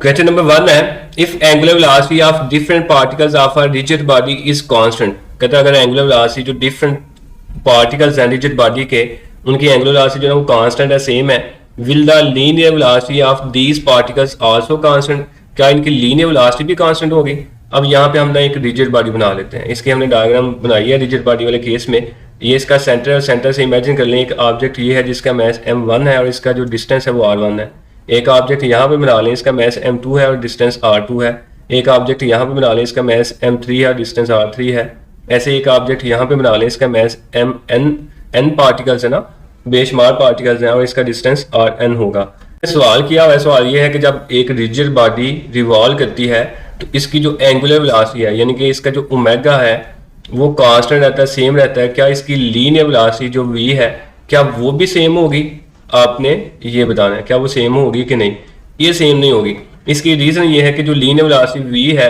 Question number 1 है, if angular velocity of different particles of a rigid body is constant. कहता है अगर angular velocity जो different particles हैं रिजिड बॉडी के, उनकी एंगुलर वेलोसिटी जो है वो कांस्टेंट है, सेम है, will the linear velocity of these particles also constant. क्या इनकी लीनियर वेलोसिटी भी कांस्टेंट होगी? अब यहाँ पे हमने एक रिजिड बॉडी बना लेते हैं। इसकी हमने डायग्राम बनाई है रिजिड बॉडी वाले केस में। ये इसका सेंटर है, सेंटर से इमेजिन कर लें एक ऑब्जेक्ट ये है जिसका मैस m1 है और इसका जो डिस्टेंस है वो r1 है। एक ऑब्जेक्ट यहाँ पे बना लें, इसका मैस m2 है और डिस्टेंस r2 है। एक ऑब्जेक्ट यहाँ पे बना लें, इसका मैस m3 है और डिस्टेंस r3 है। ऐसे एक ऑब्जेक्ट यहाँ पे बना लें, इसका मैस n पार्टिकल्स है ना, बेशुमार पार्टिकल्स हैं और इसका डिस्टेंस rn होगा। सवाल किया हुआ है, सवाल ये है कि जब एक रिजिड बॉडी रिवॉल्व करती है तो इसकी जो एंगुलर वेलोसिटी है यानी कि इसका जो ओमेगा है वो कांस्टेंट रहता है, सेम रहता है। क्या इसकी लीनियर वेलोसिटी जो v है क्या वो भी सेम होगी? आपने ये बताना है क्या वो सेम होगी कि नहीं। ये सेम नहीं होगी। इसकी रीजन ये है कि जो लीनियर वेलोसिटी v है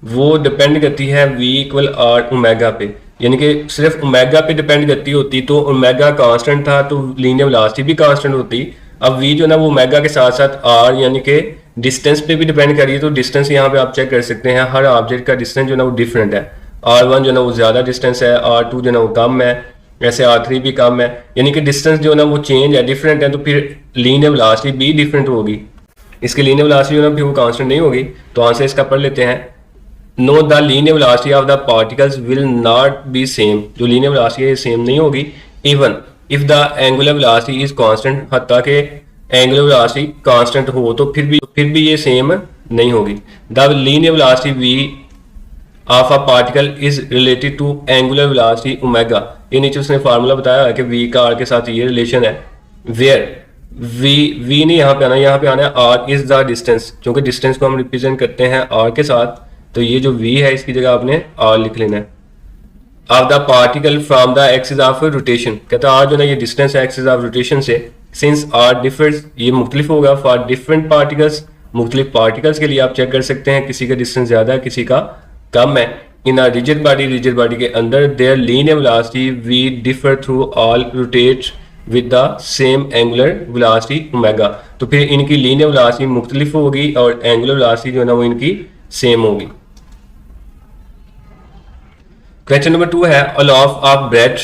वो डिपेंड करती है v इक्वल r ओमेगा पे, यानी कि सिर्फ ओमेगा पे डिपेंड करती होती तो ओमेगा कांस्टेंट था तो लीनियर वेलोसिटी भी कांस्टेंट होती। अब v जो ना वो ओमेगा के साथ साथ r यानी कि डिस्टेंस पे भी डिपेंड करिए, तो डिस्टेंस यहाँ पे आप चेक कर सकते हैं। हर ऑब्जेक्ट का डिस्टेंस जो ना वो डिफरेंट है। r1 जो ना वो ज़्यादा डिस्टेंस है, r2 जो ना वो कम है, ऐसे r3 भी कम है, यानी कि डिस्टेंस जो ना वो चेंज है, डिफरेंट है, तो फिर लीनियर वेलोसिटी भी डिफरेंट होगी। इसकी लीनियर वेलोसिटी जो ना फिर वो कांस्टेंट नहीं होगी। तो आंसर इसका पढ़ लेते हैं, know the linear velocity of the particles will not be same. जो लीनियर वेलोसिटी है सेम नहीं होगी। Even if the angular velocity is constant, हत्ता के एंगुलर वेलोसिटी कांस्टेंट हो तो फिर भी ये सेम नहीं होगी। The linear velocity v of a particle is related to angular velocity omega. ये नीचे उसने फार्मूला बताया है कि v का r के साथ ये रिलेशन है। वेयर v नहीं यहाँ पे आना, यहाँ पे आना है r इज द डिस्टेंस, क्योंकि डिस्टेंस को हम रिप्रेजेंट करते हैं r के साथ, तो ये जो v है इसकी जगह आपने r लिख लेना है। Of the particle from the axis of rotation, कहता है r जो ना ये डिस्टेंस है एक्सिस ऑफ रोटेशन से। सिंस r डिफर्स, ये मुख्तलिफ होगा फॉर डिफरेंट पार्टिकल्स, मुख्तलिफ पार्टिकल्स के लिए आप चेक कर सकते हैं, किसी का डिस्टेंस ज़्यादा है किसी का कम है। इन अ रिजिड बॉडी के अंदर there linear velocity v differ through all rotate with the same angular velocity omega. तो फिर इनकी लीनियर वेलोसिटी मुख्तलिफ होगी और एंगुलर वेलोसिटी जो है ना वो इनकी सेम होगी। क्वेश्चन नंबर 2 है, अ लॉफ ऑफ ब्रेड,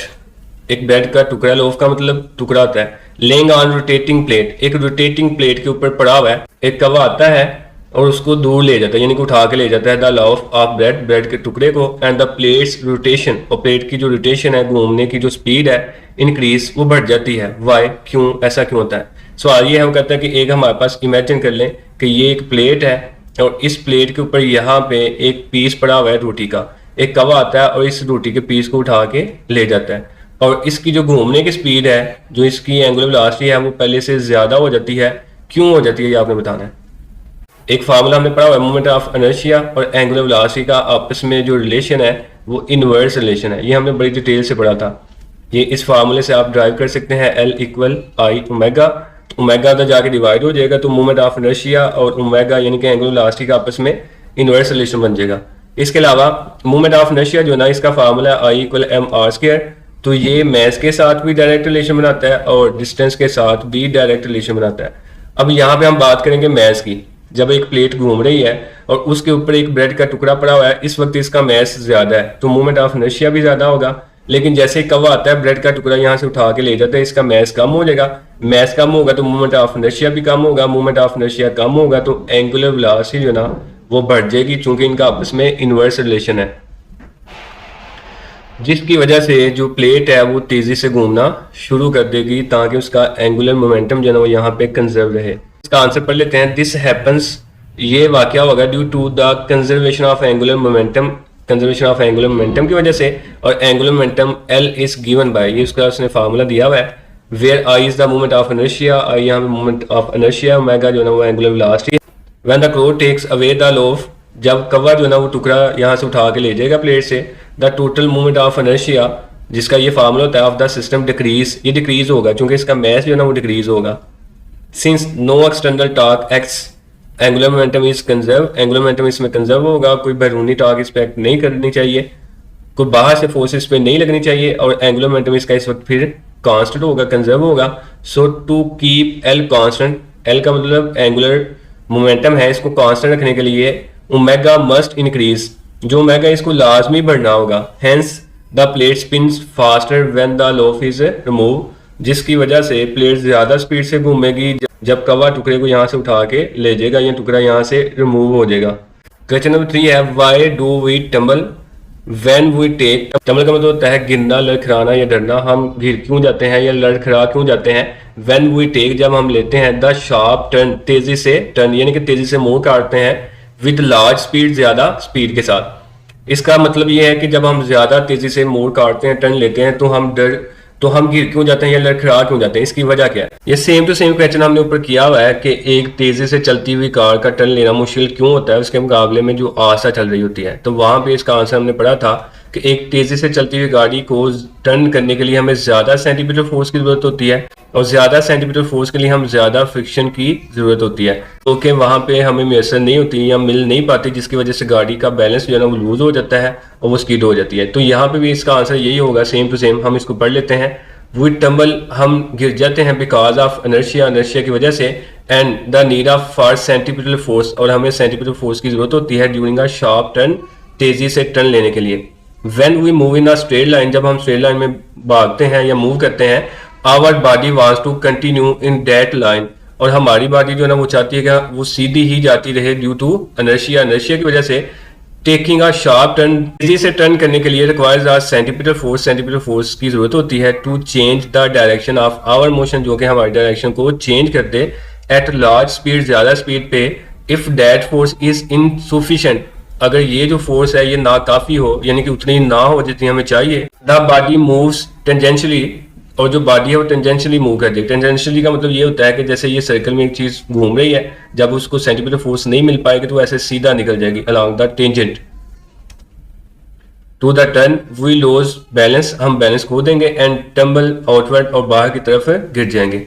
एक ब्रेड का टुकड़ा, लॉफ का मतलब टुकड़ा होता है, लेइंग ऑन रोटेटिंग प्लेट, एक रोटेटिंग प्लेट के ऊपर पड़ा हुआ है। एक कवा आता है और उसको दूर ले जाता है, यानी कि उठा के ले जाता है। The loaf of bread, bread के टुकड़े को, एंड द प्लेट्स रोटेशन, और प्लेट की जो रोटेशन है, घूमने की जो स्पीड है, इंक्रीज, वो बढ़ जाती है। वाई, क्यों, ऐसा क्यों होता है? सवाल ये है, वो कहता है कि एक हमारे पास इमेजिन कर लें कि ये एक प्लेट है और इस प्लेट के ऊपर यहाँ पे एक पीस पड़ा हुआ है रोटी का। एक कवा आता है और इस रोटी के पीस को उठा के ले जाता है, और इसकी जो घूमने की स्पीड है, जो इसकी एंगुलर वेलोसिटी है, वो पहले से ज्यादा हो जाती है। क्यों हो जाती है ये आपने बताना है। एक फार्मूला हमने पढ़ा हुआ है, मोमेंट ऑफ इनर्शिया और एंगुलर वेलोसिटी का आपस में जो रिलेशन है वो इनवर्स रिलेशन है। ये हमने बड़ी डिटेल से पढ़ा था। ये इस फार्मूले से आप ड्राइव कर सकते हैं, L इक्वल आई ओमेगा। ओमेगा तो जाके डिवाइड हो जाएगा, तो मोमेंट ऑफ इनर्शिया और ओमेगा यानी कि एंगुलर वेलोसिटी का आपस में इनवर्स रिलेशन बन जाएगा। इसके अलावा मोमेंट ऑफ इनर्शिया जो ना, इसका formula I equal M R square, तो ये मैस के साथ भी डायरेक्ट रिलेशन बनाता है और डिस्टेंस के साथ भी डायरेक्ट रिलेशन बनाता है। अब यहाँ पे हम बात करेंगे मैस की। जब एक प्लेट घूम रही है और उसके ऊपर एक ब्रेड का टुकड़ा पड़ा हुआ है, इस वक्त इसका मैस ज्यादा है तो मोमेंट ऑफ इनर्शिया भी ज्यादा होगा। लेकिन जैसे ही कवा आता है, ब्रेड का टुकड़ा यहाँ से उठा के ले जाता है, इसका मैस कम हो जाएगा। मैस कम होगा तो मोमेंट ऑफ इनर्शिया भी कम होगा। मोमेंट ऑफ इनर्शिया कम होगा तो एंगुलर वेलोसिटी जो ना वो बढ़ जाएगी, चूंकि इनका आपस में इनवर्स रिलेशन है, जिसकी वजह से जो प्लेट है वो तेजी से घूमना शुरू कर देगी ताकि उसका एंगुलर मोमेंटम जो है वो यहाँ पे कंजर्व रहे। इसका आंसर पढ़ लेते हैं, दिस हैपन्स, ये वाकया होगा due to the conservation of angular momentum, conservation of angular momentum की वजह से। और angular momentum L is given by, ये उसका उसने फार्मूला दिया हुआ है, where I is the moment of inertia, I यहाँ पे मोमेंट ऑफ इनर्शिया, ओमेगा जो है वो angular velocity. When the crow takes away the loaf, जब कवर जो है ना वो टुकड़ा यहाँ से उठा के ले जाएगा प्लेट से, the total moment of inertia, जिसका ये फार्मूला होता है, ऑफ द सिस्टम डिक्रीज, ये डिक्रीज होगा क्योंकि इसका मैस जो है ना वो डिक्रीज होगा। Since no external torque acts, angular momentum is conserve, angular momentum इसमें कंजर्व होगा, कोई बैरूनी टॉर्क इस पर एक्ट नहीं करनी चाहिए, कोई बाहर से फोर्सेस पे नहीं लगनी चाहिए, और एंगुलर मोमेंटम इसका इस वक्त फिर कांस्टेंट होगा, कंजर्व होगा। So to keep L constant, L का मतलब एंगुलर मोमेंटम है इसको कांस्टेंट रखने के लिए ओमेगा मस्ट इंक्रीज, जो ओमेगा इसको लाजमी बढ़ना होगा। Hence the plate spins faster when the loaf is remove, जिसकी वजह से प्लेट ज्यादा स्पीड से घूमेगी जब कवा टुकड़े को यहाँ से उठा के ले जाएगा या टुकड़ा यहाँ से रिमूव हो जाएगा। क्वेश्चन नंबर 3 है why do we tumble when we take. Tumble का मतलब होता है गिरना, लड़खड़ाना या डरना। हम गिर क्यों जाते हैं या लड़खड़ा क्यों जाते हैं? व्हेन वी टेक, जब हम लेते हैं द शार्प टर्न, तेजी से टर्न यानी कि तेजी से मोड़ काटते हैं, विद लार्ज स्पीड, ज्यादा स्पीड के साथ। इसका मतलब ये है कि जब हम ज्यादा तेजी से मोड़ काटते हैं, टर्न लेते हैं, तो हम गिर क्यों जाते हैं या लड़खड़ा क्यों जाते हैं? इसकी वजह क्या है? ये सेम टू सेम क्वेश्चन हमने ऊपर किया हुआ है कि एक तेजी से चलती हुई कार का टर्न लेना मुश्किल क्यों होता है उसके मुकाबले में जो आस्था चल रही होती है। तो वहां पे इसका आंसर हमने पढ़ा था कि एक तेजी से चलती हुई गाड़ी को टर्न करने के लिए हमें ज्यादा सेंटीमीटर फोर्स की जरूरत होती है, और ज्यादा सेंटीमीटर फोर्स के लिए हम ज्यादा फ्रिक्शन की जरूरत होती है, तो कि वहां पे हमें मैसर नहीं होती या मिल नहीं पाती, जिसकी वजह से गाड़ी का बैलेंस जो है ना वो लूज हो जाता है और वो स्किड हो जाती है। तो यहाँ पे भी इसका आंसर यही होगा, सेम टू सेम। हम इसको पढ़ लेते हैं। वी टम्बल, हम गिर जाते हैं बिकॉज ऑफ इनर्शिया, इनर्शिया की वजह से, and the need of for centimetre force, और हमें सेंटीमीटर फोर्स की जरूरत होती है ड्यूरिंग अ शार्प टर्न, तेजी से टर्न लेने के लिए। When we move in a straight line, जब हम स्ट्रेट लाइन में भागते हैं या मूव करते हैं, our body wants to continue in that line, और हमारी बॉडी जो है ना वो चाहती है कि वो सीधी ही जाती रहे ड्यू टू इनर्शिया, इनर्शिया की वजह से। टेकिंग अ शार्प टर्न, तेजी से टर्न करने के लिए requires a centimetre force, centimetre force की जरूरत होती है to change the direction of our motion, जो कि हमारी डायरेक्शन को चेंज कर दे एट लार्ज स्पीड, ज्यादा स्पीड पे। If that force is insufficient, अगर ये जो फोर्स है ये ना काफी हो, यानी कि उतनी ना हो जितनी हमें चाहिए, द बॉडी मूव्स टेंजेंशियली, और जो बॉडी है वो टेंजेंशियली मूव कर देगी। टेंजेंशियली का मतलब ये होता है कि जैसे ये सर्कल में एक चीज घूम रही है, जब उसको सेंटीमीटर फोर्स नहीं मिल पाएगी तो ऐसे सीधा निकल जाएगी along the tangent to the turn. We lose balance, हम बैलेंस खो देंगे, एंड टम्बल आउटवर्ड, और बाहर की तरफ गिर जाएंगे।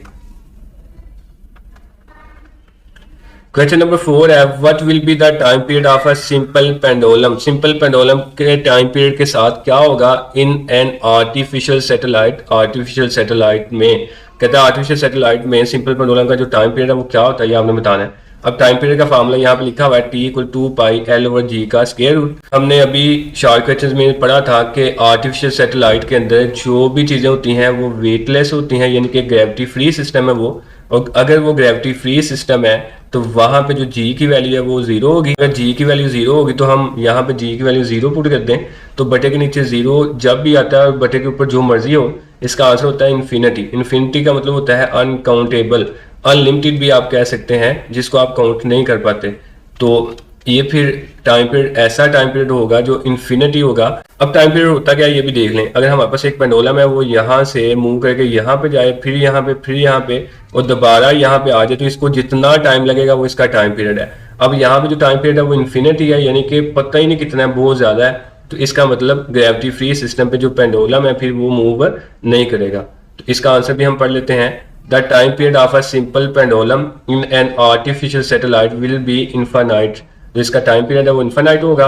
क्वेश्चन नंबर 4 है what will be the time period of a simple pendulum. Simple pendulum के टाइम पीरियड के साथ क्या होगा in an artificial satellite. Artificial satellite में, कहता है आर्टिफिशियल सैटेलाइट में सिंपल पेंडुलम का जो टाइम पीरियड है वो क्या होता है, ये आपने बताना है। अब टाइम पीरियड का फार्मूला यहाँ पे लिखा हुआ है, T=2πL/g का स्क्वायर रूट। हमने अभी शॉर्ट क्वेश्चन में पढ़ा था कि आर्टिफिशियल सैटेलाइट के अंदर जो भी चीजें होती हैं वो वेटलेस होती हैं, यानी कि ग्रेविटी फ्री सिस्टम है वो। और अगर वो ग्रेविटी फ्री सिस्टम है तो वहां पे जो g की वैल्यू है वो 0 होगी। अगर g की वैल्यू 0 होगी तो हम यहाँ पे g की वैल्यू 0 पुट कर दें, तो बटे के नीचे 0 जब भी आता है और बटे के ऊपर जो मर्जी हो, इसका आंसर होता है इन्फिनिटी। इन्फिनिटी का मतलब होता है अनकाउंटेबल, अनलिमिटेड भी आप कह सकते हैं, जिसको आप काउंट नहीं कर पाते। तो ये फिर टाइम पीरियड, ऐसा टाइम पीरियड होगा जो इन्फिनिटी होगा। अब टाइम पीरियड होता क्या है ये भी देख लें। अगर हमारे पास एक पेंडुलम है, वो यहाँ से मूव करके यहाँ पे जाए, फिर यहाँ पे, फिर यहाँ पे, और दोबारा यहाँ पे आ जाए, तो इसको जितना टाइम लगेगा वो इसका टाइम पीरियड है। अब यहाँ पे जो टाइम पीरियड है वो इन्फिनिटी है, यानी कि पता ही नहीं कितना है, बहुत ज्यादा है। तो इसका मतलब ग्रेविटी फ्री सिस्टम पे जो पेंडुलम है फिर वो मूव नहीं करेगा। तो इसका आंसर भी हम पढ़ लेते हैं। The time period of a simple pendulum in an artificial satellite will be infinite. तो इसका टाइम पीरियड है वो इनफाइनाइट होगा।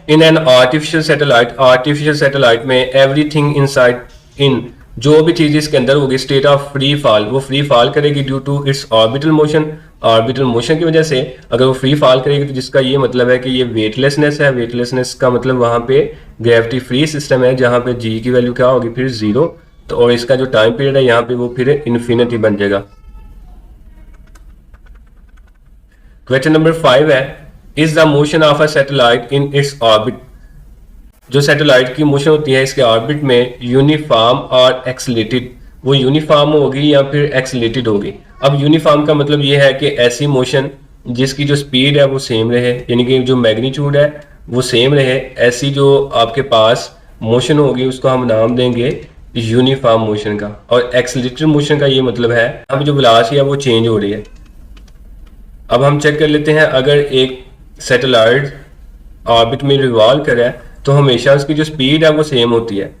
In an artificial satellite, artificial satellite में एवरीथिंग इनसाइड इन, जो भी चीज इसके अंदर होगी स्टेट ऑफ फ्री फॉल, वो फ्री फॉल करेगी due to its orbital motion. Orbital motion की वजह से अगर वो फ्री फॉल करेगी तो जिसका ये मतलब है कि ये वेटलेसनेस है। वेटलेसनेस का मतलब वहां पे ग्रेविटी फ्री सिस्टम है, जहां पे g की वैल्यू क्या होगी फिर 0। तो और इसका जो टाइम पीरियड है यहाँ पे वो फिर इन्फिनिटी बन जाएगा। क्वेश्चन नंबर 5 है is the motion of a satellite in its orbit. जो सैटेलाइट की मोशन होती है इसके ऑर्बिट में यूनिफॉर्म और एक्सलेटेड, वो यूनिफॉर्म होगी या फिर एक्सलेटेड होगी। अब यूनिफॉर्म का मतलब ये है कि ऐसी मोशन जिसकी जो स्पीड है वो सेम रहे, यानी कि जो मैग्नीट्यूड है वो सेम रहे, ऐसी जो आपके पास मोशन होगी उसको हम नाम देंगे यूनिफॉर्म मोशन का। और एक्सलेटेड मोशन का ये मतलब है अब जो वेलोसिटी है वो चेंज हो रही है। अब हम चेक कर लेते हैं, अगर एक सैटेलाइट ऑर्बिट में रिवॉल्व कर रहा है तो हमेशा उसकी जो स्पीड है वो सेम होती है,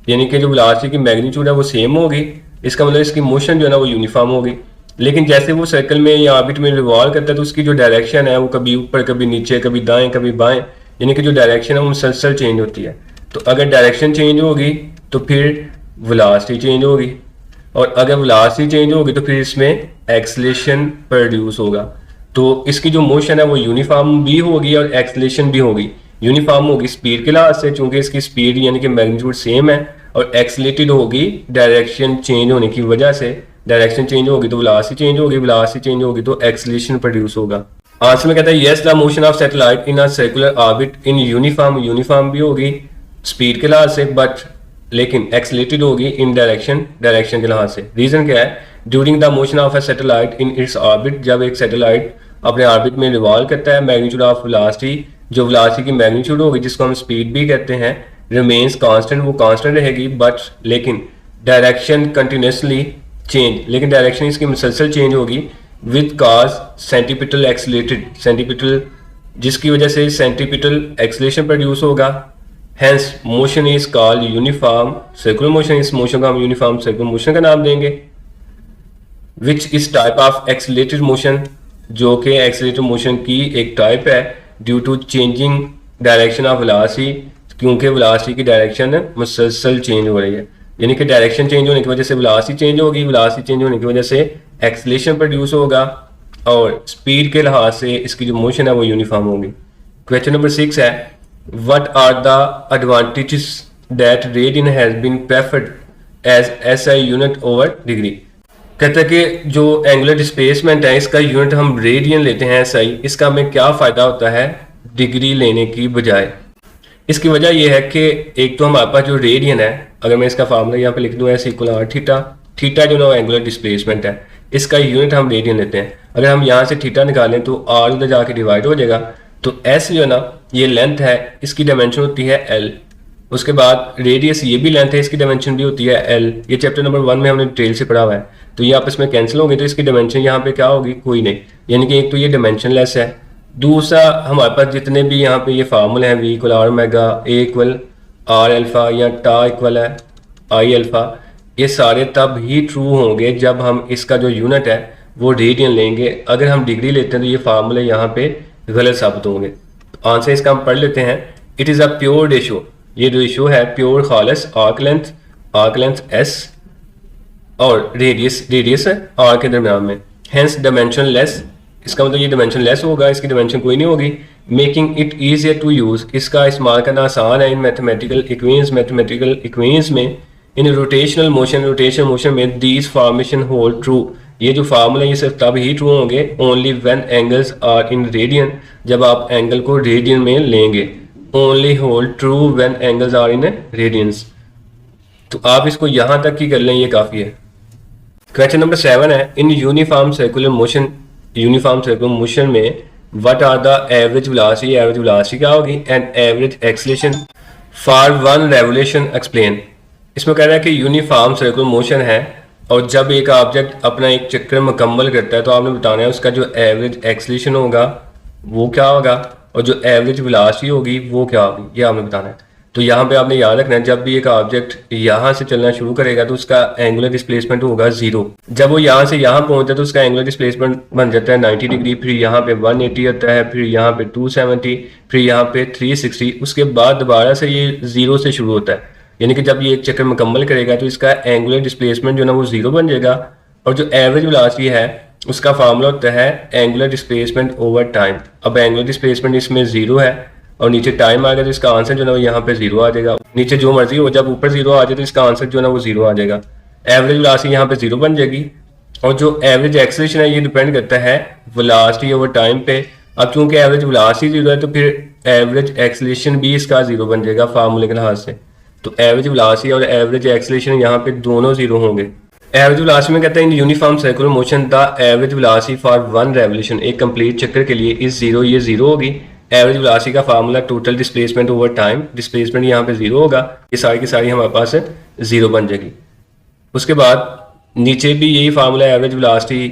यानी कि जो वेलोसिटी की मैग्नीट्यूड है वो सेम होगी। इसका मतलब इसकी मोशन जो है ना वो यूनिफॉर्म होगी। लेकिन जैसे वो सर्कल में या ऑर्बिट में रिवॉल्व करता है तो उसकी जो डायरेक्शन है वो कभी ऊपर, कभी नीचे, कभी दाएं, कभी बाएं, यानी कि जो डायरेक्शन है वो मुसलसल चेंज होती है। तो अगर डायरेक्शन चेंज होगी तो फिर वेलोसिटी चेंज होगी। और अगर वेलोसिटी चेंज होगी तो फिर इसमें एक्सेलरेशन प्रोड्यूस होगा। तो इसकी जो मोशन है वो यूनिफॉर्म भी होगी और एक्सेलरेशन भी होगी। यूनिफॉर्म होगी स्पीड के लिहाज से, चूंकि इसकी स्पीड यानी कि मैग्नीट्यूड सेम है, और एक्सेलेटेड होगी डायरेक्शन चेंज होने की वजह से। डायरेक्शन चेंज होगी तो वेलोसिटी चेंज होगी, वेलोसिटी चेंज होगी तो एक्सेलरेशन प्रोड्यूस होगा। आंसर में कहता है yes the motion of satellite in a circular orbit in uniform, uniform भी होगी स्पीड के लिहाज से, बट लेकिन एक्सेलेटेड होगी इन डायरेक्शन, डायरेक्शन के लिहाज से। रीजन क्या है? During the motion of a satellite in its orbit, जब एक सैटेलाइट अपने ऑर्बिट में रिवॉल्व करता है, मैग्नीट्यूड ऑफ वेलोसिटी, जो वेलोसिटी की मैग्नीट्यूड होगी जिसको हम स्पीड भी कहते हैं, रिमेन्स कांस्टेंट, वो कांस्टेंट रहेगी, बट लेकिन डायरेक्शन कंटिन्यूसली चेंज, लेकिन डायरेक्शन इसकी मुसलसल चेंज होगी with cause centripetal accelerated, centripetal, जिसकी वजह से सेंटीपिटल एक्सेलेरेशन प्रोड्यूस होगा। Hence motion is called uniform circular motion, इस मोशन को हम यूनिफॉर्म सर्कुलर मोशन का नाम देंगे। Which is type of accelerated motion, जो कि एक्सेलेटेड मोशन की एक टाइप है, due to changing direction of velocity, क्योंकि वेलोसिटी की डायरेक्शन मुसलसल चेंज हो रही है, यानी कि डायरेक्शन चेंज होने की वजह से वेलोसिटी चेंज होगी, वेलोसिटी चेंज होने की वजह से एक्सेलरेशन प्रोड्यूस होगा, और स्पीड के लिहाज से इसकी जो मोशन है वो यूनिफॉर्म होगी। क्वेश्चन नंबर 6 है, what are the advantages that radian has been preferred as SI unit over degree. कहते हैं कि जो एंगुलर डिस्प्लेसमेंट है इसका यूनिट हम रेडियन लेते हैं एसआई, इसका हमें क्या फायदा होता है डिग्री लेने की बजाय। इसकी वजह यह है कि एक तो हमारे पास जो रेडियन है, अगर मैं इसका फार्मूला यहाँ पे लिख दूँ S equal R theta, theta जो ना एंगुलर डिस्प्लेसमेंट है, इसका यूनिट हम रेडियन लेते हैं। अगर हम यहाँ से थीटा निकालें तो आर उधर जाके डिवाइड हो जाएगा, तो एस जो ना ये लेंथ है, इसकी डायमेंशन होती है एल। उसके बाद रेडियस ये भी लेंथ है, इसकी डायमेंशन भी होती है एल। ये चैप्टर नंबर 1 में हमने डिटेल से पढ़ा हुआ है। तो ये आपस में कैंसिल होंगे, तो इसकी डायमेंशन यहाँ पे क्या होगी, कोई नहीं, यानी कि एक तो ये डायमेंशन लेस है। दूसरा हमारे पास जितने भी यहाँ पे ये फार्मूले हैं, V equal R omega, A equal R alpha या टा इक्वल है आई अल्फा, ये सारे तब ही ट्रू होंगे जब हम इसका जो यूनिट है वो रेडियन लेंगे। अगर हम डिग्री लेते हैं तो ये फार्मूले यहाँ पे गलत साबित होंगे। आंसर इसका हम पढ़ लेते हैं। It is a pure ratio, ये रेशो है प्योर खालिस आर्क लेंथ एस और रेडियस है आर के दरम्यान में, हेंस डायमेंशन लेस, इसका मतलब ये डायमेंशन लेस होगा, इसकी डायमेंशन कोई नहीं होगी। Making it easier to use, इसका इस्तेमाल करना आसान है इन मैथमेटिकल इक्वेशंस में। इन रोटेशनल मोशन में दीज फॉर्मेशन होल्ड ट्रू, ये जो फार्मूला ये सिर्फ तब ही ट्रू होंगे only when angles are in radian, जब आप एंगल को रेडियन में लेंगे। Only hold true when angles are in radians. तो आप इसको यहां तक ही कर लें, ये काफी है। क्वेश्चन नंबर 7 है, इन यूनिफॉर्म सर्कुलर मोशन में what are the average velocity क्या होगी and average acceleration for one revolution explain. इसमें कह रहा है कि यूनिफॉर्म सर्कुलर मोशन है और जब एक ऑब्जेक्ट अपना एक चक्कर मुकम्मल करता है तो आपने बताना है उसका जो एवरेज एक्सेलरेशन होगा वो क्या होगा और जो एवरेज वेलोसिटी होगी वो क्या होगी, ये आपने बताना है। तो यहाँ पे आपने याद रखना है, जब भी एक ऑब्जेक्ट यहाँ से चलना शुरू करेगा तो उसका एंगुलर डिस्प्लेसमेंट होगा 0। जब वो यहाँ से यहाँ पहुँचता है तो उसका एंगुलर डिस्प्लेसमेंट बन जाता है 90 डिग्री, फिर यहाँ पे 180 आता है, फिर यहाँ पे 270, फिर यहाँ पे 360। उसके बाद दोबारा से ये 0 से शुरू होता है, यानी कि जब ये एक चक्कर मुकम्मल करेगा तो इसका एंगुलर डिस्प्लेसमेंट जो ना वो 0 बन जाएगा। और जो एवरेज वेलोसिटी है उसका फार्मूला होता है एंगुलर डिस्प्लेसमेंट ओवर टाइम। अब एंगुलर डिस्प्लेसमेंट इसमें 0 है और नीचे टाइम आ गया तो इसका आंसर जो ना वो यहाँ पे 0 आ जाएगा। नीचे जो मर्जी हो, जब ऊपर 0 आ जाए तो इसका आंसर जो ना वो 0 आ जाएगा। एवरेज वेलोसिटी यहाँ पे 0 बन जाएगी। और जो एवरेज एक्सेलरेशन है ये डिपेंड करता है वेलोसिटी ओवर टाइम पे। अब चूंकि एवरेज वेलोसिटी 0 है तो फिर एवरेज एक्सेलरेशन भी इसका 0 बन जाएगा फार्मूले के लिहाज से। तो एवरेज वेलोसिटी और एवरेज एक्सेलरेशन यहाँ पे दोनों 0 होंगे। एवरेज वेलोसिटी में कहते हैं इन uniform circular motion the average velocity for one revolution, एक कंप्लीट चक्कर के लिए इस 0, ये 0 होगी। एवरेज वेलोसिटी का formula total displacement over time, displacement यहाँ पे 0 होगा, ये सारी की सारी हमारे पास 0 बन जाएगी। उसके बाद नीचे भी यही formula average velocity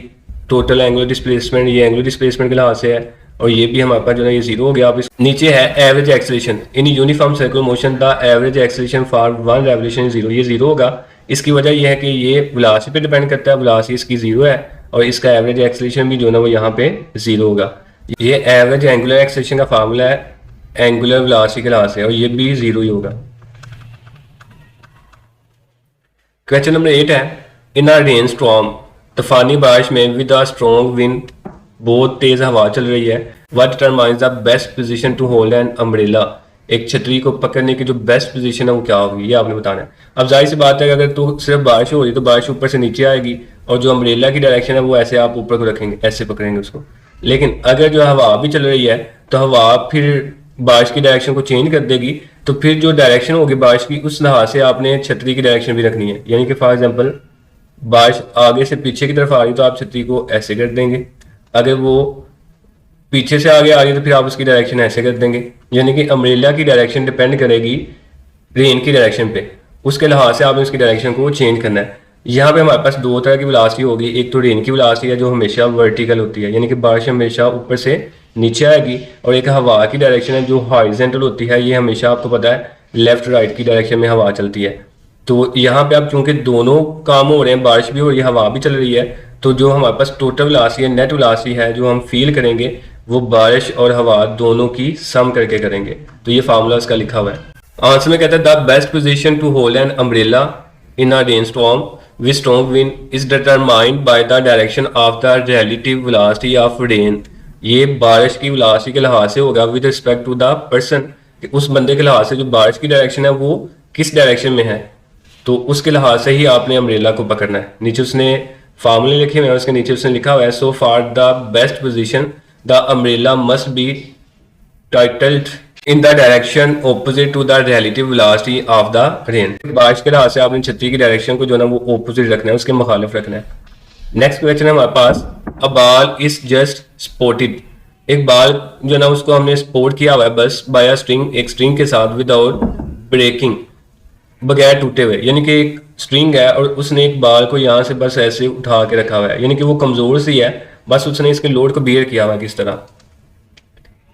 total angular displacement, ये एंगुलर डिस्प्लेसमेंट के लिहाज से है और ये भी हमारे पास जो है ये 0 हो गया। आप इस नीचे है average acceleration in uniform circular motion the average acceleration for one revolution 0, ये 0 होगा। इसकी वजह यह है कि ये वेलोसिटी पे डिपेंड करता है, वेलोसिटी इसकी 0 है और इसका एवरेज एक्सेलरेशन भी जो ना वो यहाँ पे 0 होगा। ये एवरेज एंगुलर एक्सेलरेशन का फार्मूला है एंगुलर वेलोसिटी के लिहाज से और ये भी 0 ही होगा। क्वेश्चन नंबर 8 है, इन अ रेन स्टॉर्म, तूफानी बारिश में विद अ स्ट्रॉन्ग विंड, बहुत तेज हवा चल रही है। What determines the best position to hold an umbrella, एक छतरी को पकड़ने की जो बेस्ट पोजीशन है वो क्या होगी, ये आपने बताना है। अब जाहिर सी बात है कि अगर तो सिर्फ बारिश हो रही तो बारिश ऊपर से नीचे आएगी और जो अम्ब्रेला की डायरेक्शन है वो ऐसे आप ऊपर को रखेंगे, ऐसे पकड़ेंगे उसको। लेकिन अगर जो हवा भी चल रही है तो हवा फिर बारिश की डायरेक्शन को चेंज कर देगी, तो फिर जो डायरेक्शन होगी बारिश की उस लिहाज से आपने छतरी की डायरेक्शन भी रखनी है। यानी कि फॉर एग्जांपल बारिश आगे से पीछे की तरफ आ रही तो आप छतरी को ऐसे कर देंगे, अगर वो पीछे से आगे आ रही है तो फिर आप उसकी डायरेक्शन ऐसे कर देंगे। यानी कि अम्ब्रेला की डायरेक्शन डिपेंड करेगी रेन की डायरेक्शन पे, उसके लिहाज से आपने उसकी डायरेक्शन को चेंज करना है। यहाँ पे हमारे पास दो तरह की वेलोसिटी होगी, एक तो रेन की वेलोसिटी है जो हमेशा वर्टिकल होती है, यानी कि बारिश हमेशा ऊपर से नीचे आएगी, और एक हवा की डायरेक्शन है जो हॉरिजॉन्टल होती है, ये हमेशा आपको पता है लेफ्ट राइट की डायरेक्शन में हवा चलती है। तो यहाँ पे अब चूंकि दोनों काम हो रहे हैं, बारिश भी हो रही है हवा भी चल रही है, तो जो हमारे पास टोटल वेलोसिटी है, नेट वेलोसिटी है जो हम फील करेंगे वो बारिश और हवा दोनों की सम करके करेंगे। तो ये फार्मूला उसका लिखा हुआ है। आंसर में कहता है the best position to hold an umbrella in a rain storm with strong wind is determined by the direction of the relative velocity of rain. ये बारिश की वेलोसिटी के लिहाज से होगा with respect to the person, उस बंदे के लिहाज से जो बारिश की डायरेक्शन है वो किस डायरेक्शन में है, तो उसके लिहाज से ही आपने अम्ब्रेला को पकड़ना है। नीचे उसने फार्मूले लिखे हुए हैं, उसके नीचे उसने लिखा हुआ है so for the best position the umbrella must be titled in the direction opposite to the relative velocity of the rain. बारिश के लिहाज से आपने छतरी की डायरेक्शन को जो है ना वो ऑपोजिट रखना है, उसके मुखालिफ रखना है। नेक्स्ट क्वेश्चन है हमारे पास, a ball is just supported, एक बाल जो है ना उसको हमने स्पोर्ट किया हुआ है बस बाय अ स्ट्रिंग, एक स्ट्रिंग के साथ विदाउट ब्रेकिंग, बगैर टूटे हुए। यानी कि एक स्ट्रिंग है और उसने एक बाल को यहाँ से बस ऐसे उठा के रखा हुआ है, यानी कि वो कमजोर सी है, बस उसने इसके लोड को बियर किया हुआ है किस तरह।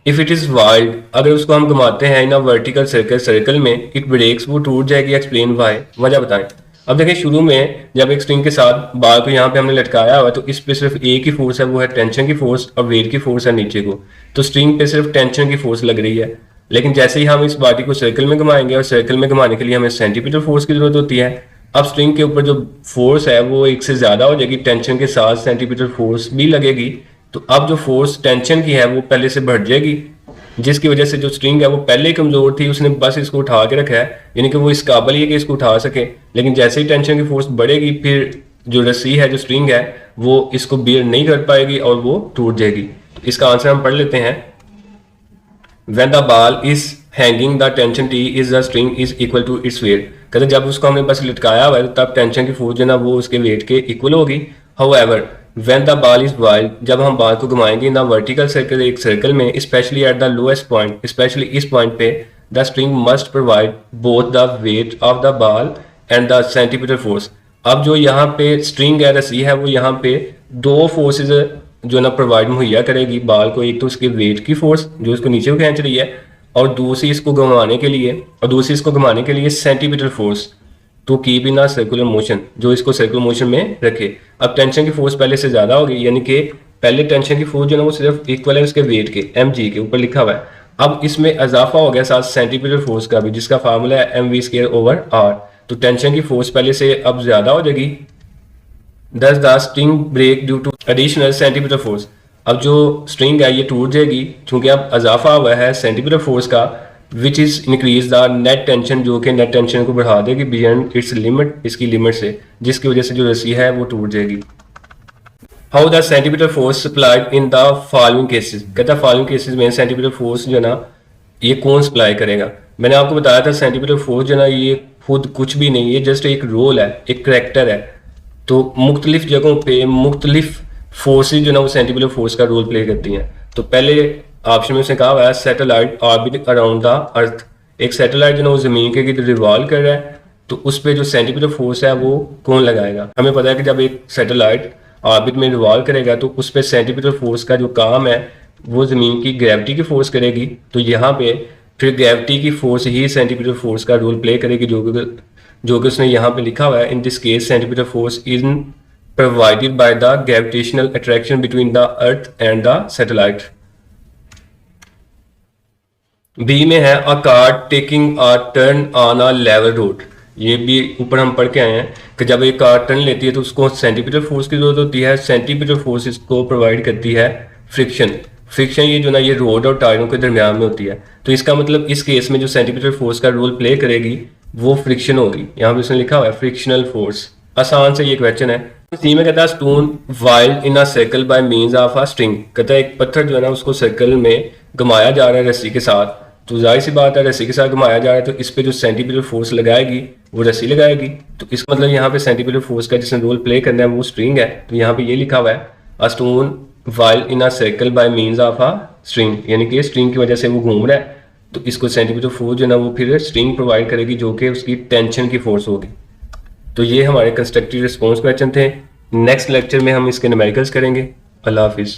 इफ इट इज वाइल्ड, अगर उसको हम घुमाते हैं इन अ वर्टिकल सर्कल, सर्कल में इट ब्रेक्स, वो टूट जाएगी। एक्सप्लेन वाई, वजह बताएं। अब देखिए शुरू में जब एक स्ट्रिंग के साथ बाल को यहाँ पे हमने लटकाया हुआ है तो इस पे सिर्फ एक ही फोर्स है, वो है टेंशन की फोर्स, और वेट की फोर्स है नीचे को, तो स्ट्रिंग पे सिर्फ टेंशन की फोर्स लग रही है। लेकिन जैसे ही हम इस बॉडी को सर्कल में घुमाएंगे, और सर्कल में घुमाने के लिए हमें सेंटीमीटर फोर्स की जरूरत होती है, अब स्ट्रिंग के ऊपर जो फोर्स है वो एक से ज्यादा हो जाएगी, टेंशन के साथ सेंटीमीटर फोर्स भी लगेगी, तो अब जो फोर्स टेंशन की है वो पहले से बढ़ जाएगी, जिसकी वजह से जो स्ट्रिंग है वो पहले ही कमजोर थी, उसने बस इसको उठा के रखा है, यानी कि वो इस काबिल ही है कि इसको उठा सके। लेकिन जैसे ही टेंशन की फोर्स बढ़ेगी फिर जो रस्सी है, जो स्ट्रिंग है, वो इसको बियर नहीं कर पाएगी और वो टूट जाएगी। तो इसका आंसर हम पढ़ लेते हैं, when the ball is hanging the tension T is the string is equal to its weight। कहते जब उसको हमने बस लटकाया हुआ है तब टेंशन की फोर्स जो ना वो उसके वेट के इक्वल होगी। however when the ball is wild, जब हम बॉल को घुमाएंगे इन द वर्टिकल सर्कल, एक सर्कल में, specially at the lowest point, specially इस पॉइंट पे, the string must provide both the weight of the ball and the centimetre force. अब जो यहाँ पे स्ट्रिंग है, रस्सी है, वो यहाँ पे दो फोर्सेज जो ना प्रोवाइड मुहैया करेगी बाल को, एक तो उसके वेट की फोर्स जो इसको नीचे खींच रही है, और दूसरी इसको घुमाने के लिए centimetre force to keep in a circular motion, जो इसको सर्कुलर मोशन में रखे। अब टेंशन की फोर्स पहले से ज्यादा होगी, यानी कि पहले टेंशन की फोर्स जो ना वो सिर्फ इक्वल है उसके वेट के, mg के ऊपर लिखा हुआ है। अब इसमें इजाफा हो गया साथ सेंटीमीटर फोर्स का भी, जिसका फार्मूला है mv²/r। तो टेंशन की फोर्स पहले से अब ज्यादा हो जाएगी, Thus the string break due to additional centimeter force। अब जो स्ट्रिंग है ये टूट जाएगी क्योंकि अब इजाफा हुआ है सेंटीमीटर फोर्स का, which is increase the net tension, जो कि नेट टेंशन को बढ़ा देगी बियॉन्ड इट्स लिमिट, इसकी लिमिट से, जिसकी वजह से जो रस्सी है वो टूट जाएगी। How the centimetre force supplied in the following cases, कहता है फॉलोइंग केसेस में सेंटीमीटर फोर्स जो ना ये कौन सप्लाई करेगा। मैंने आपको बताया था सेंटीमीटर फोर्स जो ना ये खुद कुछ भी नहीं, ये जस्ट एक रोल है, एक करेक्टर है। तो मुख्तलिफ जगहों पे मुख्तलिफ फोर्सेज जो ना वो सेंटीमीटर फोर्स का रोल प्ले करती हैं। तो पहले ऑप्शन में उसने कहा हुआ है satellite orbit around the earth, एक सैटेलाइट जो ना वो जमीन के गिर्द रिवॉल्व कर रहा है, तो उस पर जो सेंटीमीटर फोर्स है वो कौन लगाएगा। हमें पता है कि जब एक सैटेलाइट ऑर्बिट में रिवॉल्व करेगा तो उस पर सेंटीमीटर फोर्स का जो काम है वो जमीन की ग्रेविटी की फोर्स करेगी, तो यहाँ पे फिर ग्रेविटी की फोर्स ही सेंटीमीटर फोर्स का रोल प्ले करेगी, जो कि उसने यहाँ पे लिखा हुआ है। In this case centimetre force is provided by the gravitational attraction between the earth and the satellite. B में है a car taking a turn on a level road, ये भी ऊपर हम पढ़ के आए हैं कि जब एक कार टर्न लेती है तो उसको सेंटीमीटर फोर्स की जरूरत होती है। सेंटीमीटर फोर्स इसको प्रोवाइड करती है फ्रिक्शन। फ्रिक्शन ये जो ना ये रोड और टायरों के दरमियान में होती है। तो इसका मतलब इस केस में जो सेंटीमीटर फोर्स का रोल प्ले करेगी वो फ्रिक्शन होगी। यहाँ पे उसने लिखा हुआ है फ्रिक्शनल फोर्स। आसान से ये क्वेश्चन है। सी में कहता है stone while in a circle by means of a string. कहता है एक पत्थर जो है ना उसको सर्कल में घुमाया जा रहा है रस्सी के साथ। तो जाहिर सी बात है रस्सी के साथ घुमाया जा रहा है तो इस पे जो सेंटीमीटर फोर्स लगाएगी वो रस्सी लगाएगी। तो इसका मतलब यहाँ पे सेंटीमीटर फोर्स का जिसने रोल प्ले करना है वो स्ट्रिंग है। तो यहाँ पे ये लिखा हुआ है a stone while in a circle by means of a string, यानी कि स्ट्रिंग की वजह से वो घूम रहा है। तो इसको सेंटीमीटर फोर्स जो है ना वो फिर स्ट्रिंग प्रोवाइड करेगी जो कि उसकी टेंशन की फोर्स होगी। तो ये हमारे कंस्ट्रक्टिव रिस्पॉन्स क्वेश्चन थे। नेक्स्ट लेक्चर में हम इसके न्यूमेरिकल्स करेंगे। अल्लाह हाफिज़।